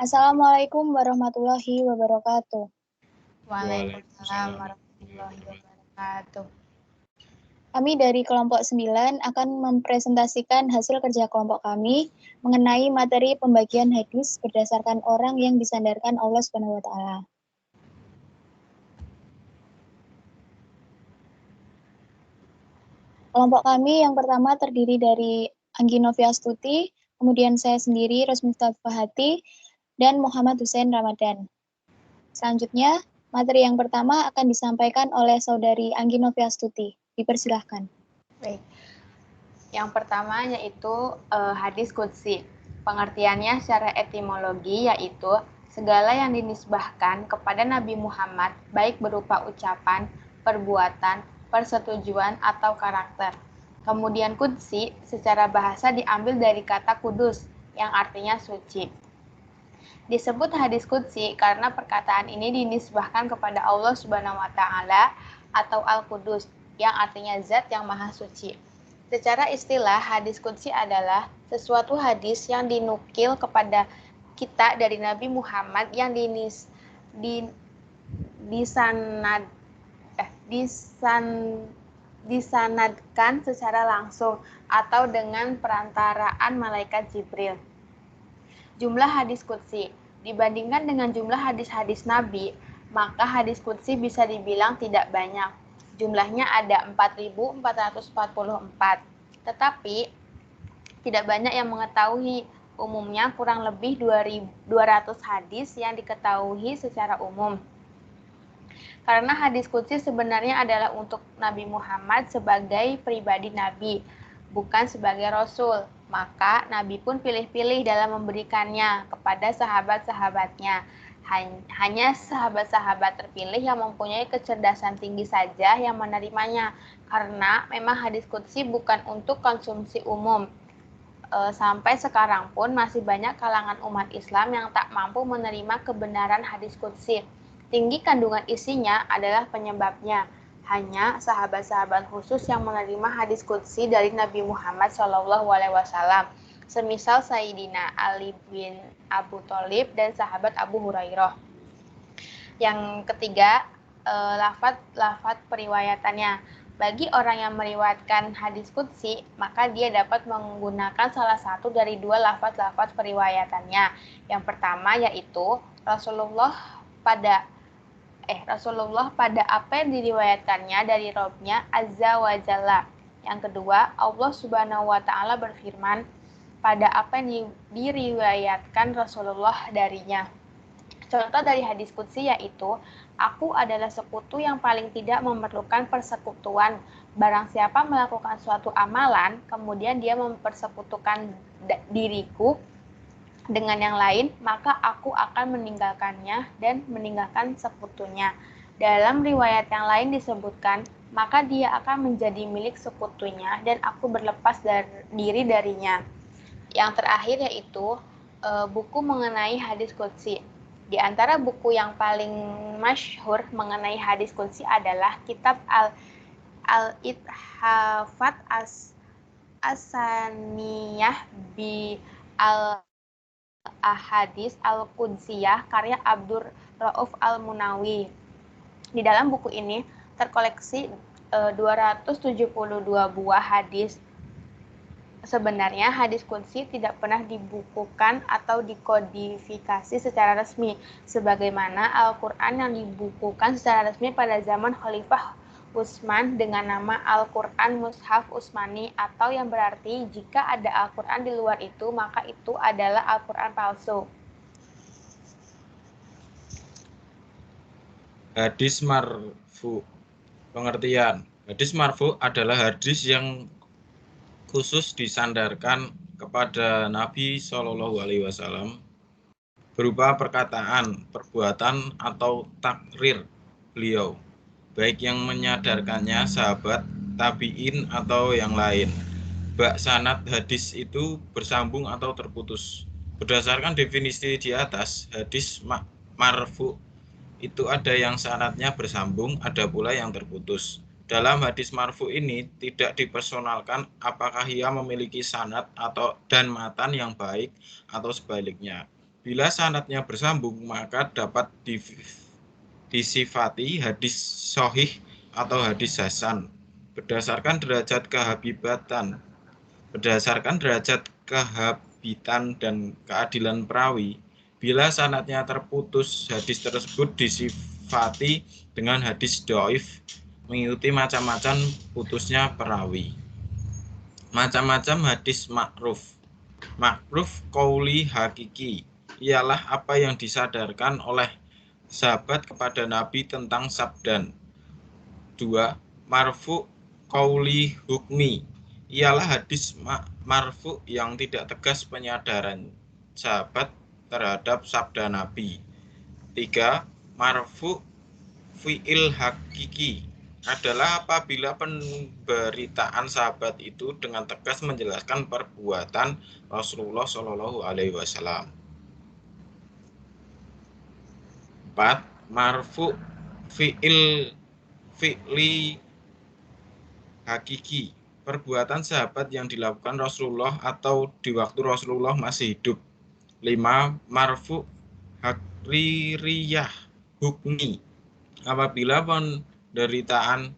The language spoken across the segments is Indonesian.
Assalamualaikum warahmatullahi wabarakatuh. Waalaikumsalam warahmatullahi wabarakatuh. Kami dari kelompok 9 akan mempresentasikan hasil kerja kelompok kami mengenai materi pembagian hadis berdasarkan orang yang disandarkan Allah Subhanahu wa taala. Kelompok kami yang pertama terdiri dari Anggi Noviastuti, kemudian saya sendiri Rosmita Fahati, dan Muhammad Hussein Ramadan. Selanjutnya, materi yang pertama akan disampaikan oleh Saudari Anggi Noviastuti. Dipersilahkan. Baik. Yang pertama yaitu hadis qudsi. Pengertiannya secara etimologi yaitu segala yang dinisbahkan kepada Nabi Muhammad baik berupa ucapan, perbuatan, persetujuan atau karakter. Kemudian qudsi secara bahasa diambil dari kata kudus yang artinya suci. Disebut hadis qudsi karena perkataan ini dinisbahkan kepada Allah Subhanahu wa taala atau Al-Qudus yang artinya zat yang maha suci. Secara istilah, hadis qudsi adalah sesuatu hadis yang dinukil kepada kita dari Nabi Muhammad yang disanadkan secara langsung atau dengan perantaraan malaikat Jibril. Jumlah hadis qudsi dibandingkan dengan jumlah hadis-hadis Nabi, maka hadis qudsi bisa dibilang tidak banyak. Jumlahnya ada 4.444. Tetapi tidak banyak yang mengetahui. Umumnya kurang lebih 200 hadis yang diketahui secara umum. Karena hadis qudsi sebenarnya adalah untuk Nabi Muhammad sebagai pribadi Nabi, bukan sebagai Rasul. Maka Nabi pun pilih-pilih dalam memberikannya kepada sahabat-sahabatnya. Hanya sahabat-sahabat terpilih yang mempunyai kecerdasan tinggi saja yang menerimanya. Karena memang hadis qudsi bukan untuk konsumsi umum. Sampai sekarang pun masih banyak kalangan umat Islam yang tak mampu menerima kebenaran hadis qudsi. Tinggi kandungan isinya adalah penyebabnya. Hanya sahabat-sahabat khusus yang menerima hadis qudsi dari Nabi Muhammad SAW, semisal Sayyidina Ali bin Abu Thalib dan sahabat Abu Hurairah. Yang ketiga, lafaz periwayatannya. Bagi orang yang meriwayatkan hadis qudsi, maka dia dapat menggunakan salah satu dari dua lafaz-lafaz periwayatannya. Yang pertama yaitu Rasulullah pada apa yang diriwayatkannya dari Rabb-nya Azza wa Jalla. Yang kedua, Allah Subhanahu wa taala berfirman pada apa yang diriwayatkan Rasulullah darinya. Contoh dari hadis qudsi yaitu, aku adalah sekutu yang paling tidak memerlukan persekutuan. Barang siapa melakukan suatu amalan, kemudian dia mempersekutukan diriku dengan yang lain, maka aku akan meninggalkannya dan meninggalkan sekutunya. Dalam riwayat yang lain disebutkan, maka dia akan menjadi milik sekutunya dan aku berlepas diri darinya. Yang terakhir yaitu buku mengenai hadis qudsi. Di antara buku yang paling masyhur mengenai hadis qudsi adalah kitab Al-Ithafat As-Saniyah bi Al-Ahadis Al-Qudsiyah karya Abdur Rauf Al-Munawi. Di dalam buku ini terkoleksi 272 buah hadis. Sebenarnya hadis qudsi tidak pernah dibukukan atau dikodifikasi secara resmi, sebagaimana Al-Quran yang dibukukan secara resmi pada zaman Khalifah Utsman dengan nama Al-Quran Mushaf Utsmani, atau yang berarti jika ada Al-Quran di luar itu, maka itu adalah Al-Quran palsu. Hadis marfu. Pengertian. Hadis marfu adalah hadis yang khusus disandarkan kepada Nabi SAW berupa perkataan, perbuatan, atau takrir beliau, baik yang menyadarkannya sahabat, tabi'in, atau yang lain. Bak sanad hadis itu bersambung atau terputus. Berdasarkan definisi di atas, hadis marfu itu ada yang sanadnya bersambung, ada pula yang terputus. Dalam hadis marfu ini tidak dipersonalkan apakah ia memiliki sanad dan matan yang baik atau sebaliknya. Bila sanadnya bersambung, maka dapat disifati hadis sahih atau hadis hasan berdasarkan derajat kehabitan dan keadilan perawi. Bila sanadnya terputus, hadis tersebut disifati dengan hadis dhaif mengikuti macam-macam putusnya perawi. Macam-macam hadis makruf. Makruf qauli hakiki ialah apa yang disadarkan oleh sahabat kepada Nabi tentang sabdan. 2. Marfu qauli hukmi ialah hadis marfu yang tidak tegas penyadaran sahabat terhadap sabda Nabi. 3. Marfu fi'il hakiki adalah apabila pemberitaan sahabat itu dengan tegas menjelaskan perbuatan Rasulullah Shallallahu Alaihi Wasallam. 4. Marfu fi'li hakiki, perbuatan sahabat yang dilakukan Rasulullah atau di waktu Rasulullah masih hidup. 5. Marfu hakririyah hukmi, apabila penderitaan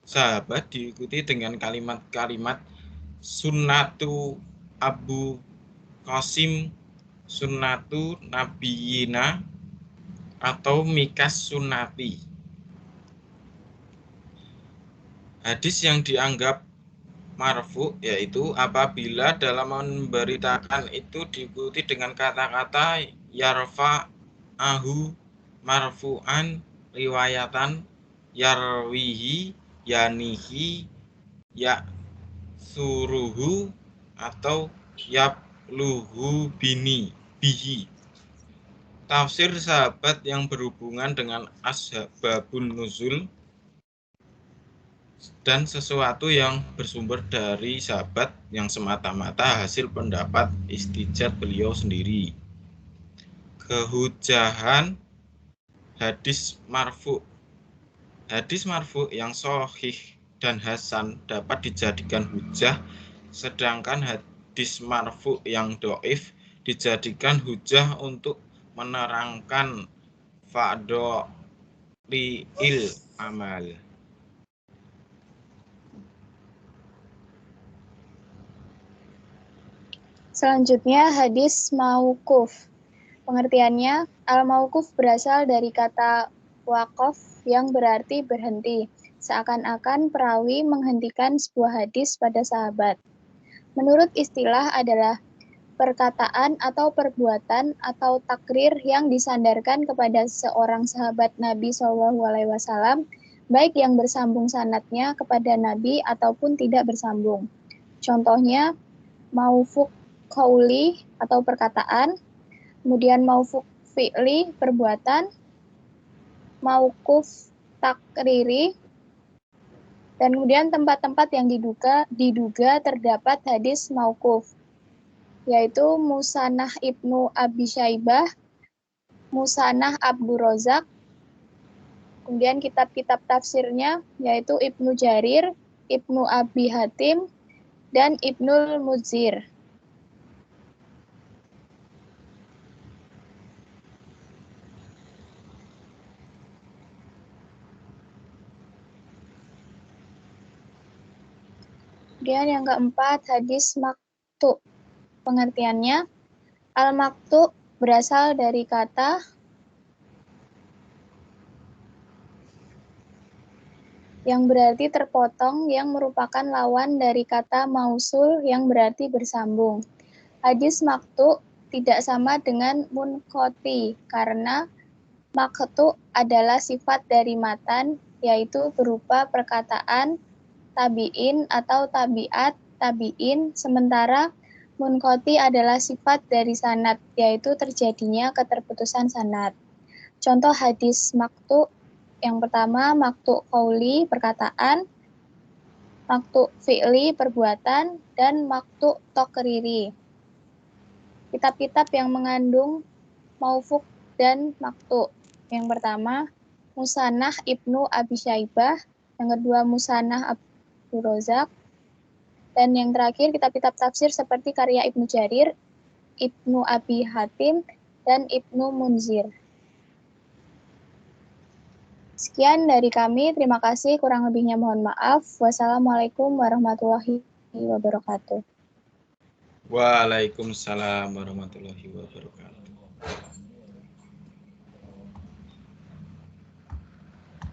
sahabat diikuti dengan kalimat-kalimat sunnatu Abu Qasim, sunnatu nabiyina, atau mikas sunnati. Hadis yang dianggap marfu yaitu apabila dalam memberitakan itu diikuti dengan kata-kata yarfa'ahu marfu'an, riwayatan, yarwihi, yanihi, ya suruhu, atau yabluhu bihi. Tafsir sahabat yang berhubungan dengan asbabun nuzul dan sesuatu yang bersumber dari sahabat yang semata-mata hasil pendapat istijad beliau sendiri. Kehujahan hadis marfu. Hadis marfu yang sahih dan hasan dapat dijadikan hujah, sedangkan hadis marfu yang dhaif dijadikan hujah untuk menerangkan fadhilil amal. Selanjutnya hadis mauquf. Pengertiannya, al-mauquf berasal dari kata waqaf yang berarti berhenti, seakan-akan perawi menghentikan sebuah hadis pada sahabat. Menurut istilah adalah perkataan atau perbuatan atau takrir yang disandarkan kepada seorang sahabat Nabi SAW, baik yang bersambung sanadnya kepada Nabi ataupun tidak bersambung. Contohnya, maufuq qauli atau perkataan, kemudian maufuq fi'li perbuatan, mauquf takriri, dan kemudian tempat-tempat yang diduga terdapat hadis mauquf, yaitu Musanah Ibnu Abi Syaibah, Musanah Abdur Razak, kemudian kitab-kitab tafsirnya yaitu Ibnu Jarir, Ibnu Abi Hatim, dan Ibnul Muzir. Kemudian yang keempat, hadis maktu. Pengertiannya, al-maktu berasal dari kata yang berarti terpotong, yang merupakan lawan dari kata mausul yang berarti bersambung. Hadis maktu tidak sama dengan munqati karena maktu adalah sifat dari matan, yaitu berupa perkataan tabi'in atau tabi'at tabi'in, sementara munqati adalah sifat dari sanad, yaitu terjadinya keterputusan sanad. Contoh hadis maktu yang pertama, maktu qauli perkataan, maktu fi'li perbuatan, dan maktu takriri. Kitab-kitab yang mengandung maufuq dan maktu. Yang pertama, Musanah Ibnu Abi Syaibah, yang kedua Musanah Abdur Razak, dan yang terakhir kitab-kitab tafsir seperti karya Ibnu Jarir, Ibnu Abi Hatim, dan Ibnu Munzir. Sekian dari kami, terima kasih, kurang lebihnya mohon maaf. Wassalamualaikum warahmatullahi wabarakatuh. Waalaikumsalam warahmatullahi wabarakatuh.